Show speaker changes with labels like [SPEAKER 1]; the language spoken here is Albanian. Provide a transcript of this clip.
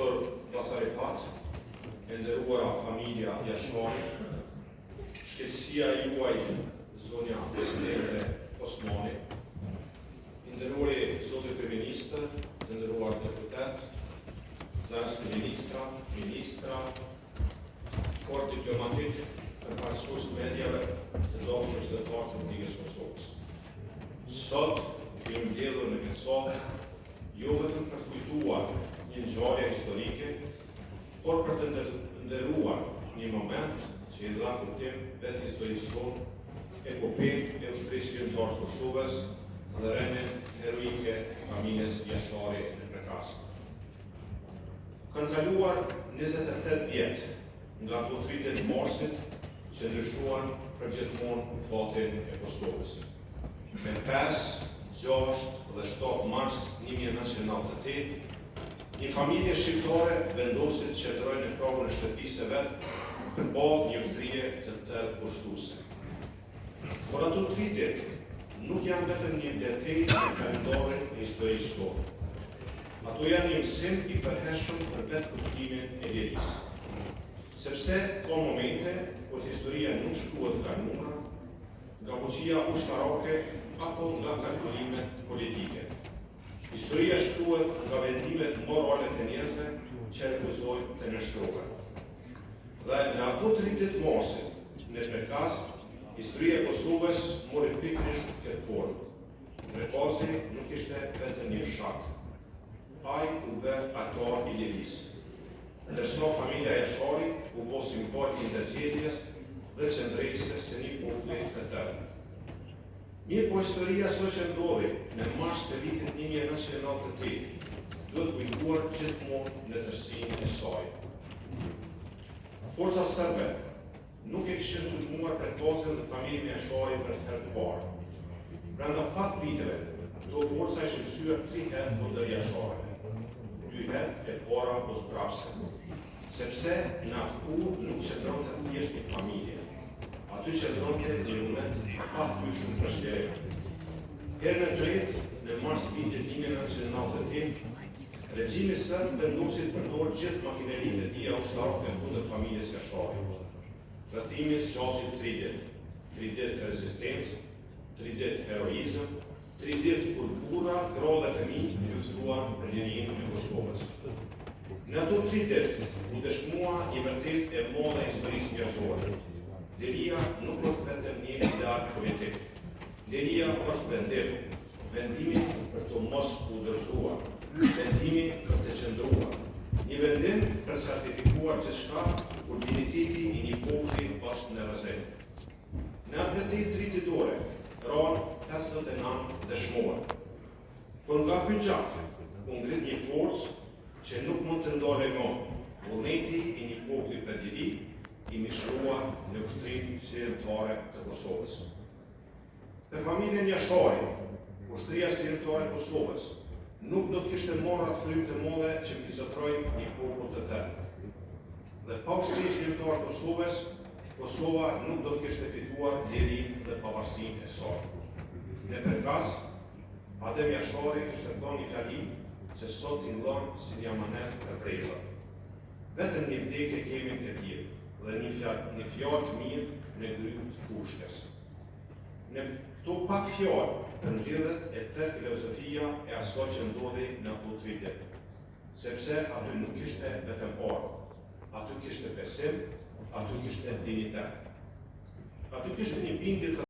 [SPEAKER 1] dashur Basarifat, e nderuara familja Jashari, shkëlqësia juaj zonja presidente Osmani, i nderuari zoti kryeministër, të nderuar deputet, zëvendësë ministra, kor diplomatik, përfaqësues mediave, të dashur qytetarë të Republikës Kosovës. Sot kemi mbledhur në këtë salë jo vetëm për të kujtuar një ngjarje historike, por për të nderuar një moment që i dha kuptim vetë historisë tonë, epopenë e ushtrisë kombëtare të Kosovës dhe rënien heroike të familjes Jashari në Prekaz. Kanë kaluar 28 vjet nga ato 30 marsit që ndryshuan përgjithmonë fatin e Kosovës. Me 5, 6 dhe 7 mars 1998, një familje shqiptare vendosit që qëndrojnë në pragun e shtëpisë së vet përballë një ushtrie të tërë pushtuese. Por ato 3 ditë nuk janë vetëm një vlerëtim në kalendarin e historisë tonë. Ato janë një mësim i përhershëm për vetë kuptimin e lirisë. Sepse ka momente kur historia nuk shkruhet nga numra, nga fuqia ushtarake apo nga kalkulimet politike. Historia shkruhet nga vendimet morale të njerëzve që refuzojnë të nështrohen. Dhe në ato 30 marsit në Prekaz, historia e Kosovës mori pikërisht këtë formë. Prekazi nuk ishte vetëm një fshat. Ai u bë aktor i lirisë. Ndërsa familja Jashari u bë simbol i ndërgjegjës dhe qëndrejtëse së një populli të tërë. Mirë po historia sot që ndodhi në mars të vitit 1998, do të kujtuar gjithmonë në tërësinë e saj. Forca serbe nuk e kishin sulmuar Prekazin dhe familjen Jashari për herë të parë. Brenda fat viteve, këto forca ishin kthyer 3 herë kundër Jasharit. 2 herë e para posprapse, sepse në atë nuk qëndronte thjesht një familje. Aty qëndronte një moment patyshëm për shterim. Herën e tretë, në mars vitit 1998, regjimi serb vendosi të përdorë gjithë makineritë e tij ushtarake kundër familjes Jashari. Rrëtimi zgjati 3 ditë. 3 ditë të rezistencë, 3 ditë heroizëm, 3 ditë kur burra, gra dhe fëmijë luftruan për lirinë e Kosovës. Në ato 3 ditë u dëshmua një vërtet e madhe e historisë njerëzore. Liria nuk është vetëm një ideal politik. Liria është vendim, vendimi për të mos u dorëzuar, vendimi për të qëndruar, një vendim për sakrifikuar gjithçka kur digniteti i një populli është në rrezik. Në atë vërtet 3 ditore, ranë 59 dëshmorë. Por nga ky gjak u ngrit një forcë që nuk mund të ndalë nga vullneti i një populli për liri, i mishruar në ushtrinë shërbëtare të Kosovës. Për familjen Jashari, ushtria shërbëtare e Kosovës nuk do të kishte marrë atë frymë të madhe që pizotroi një popull të tërë. Dhe pa ushtrisë shërbëtare të Kosovës, Kosova nuk do të kishte fituar lirinë dhe pavarësinë e saj. Në Prekaz, Adem Jashari kishte thënë një fjali që sot i ndon si një amanet për preza. Vetëm një vdekje kemi në këtë jetë dhe një fjalë të mirë në gryt të pushkës. Në këto pak fjalë përmbledhet e tërë filozofia e asaj që ndodhi në ato 3 ditë. Sepse aty nuk kishte vetëm orë, aty kishte besim, aty kishte dinitet. Aty kishte një bindje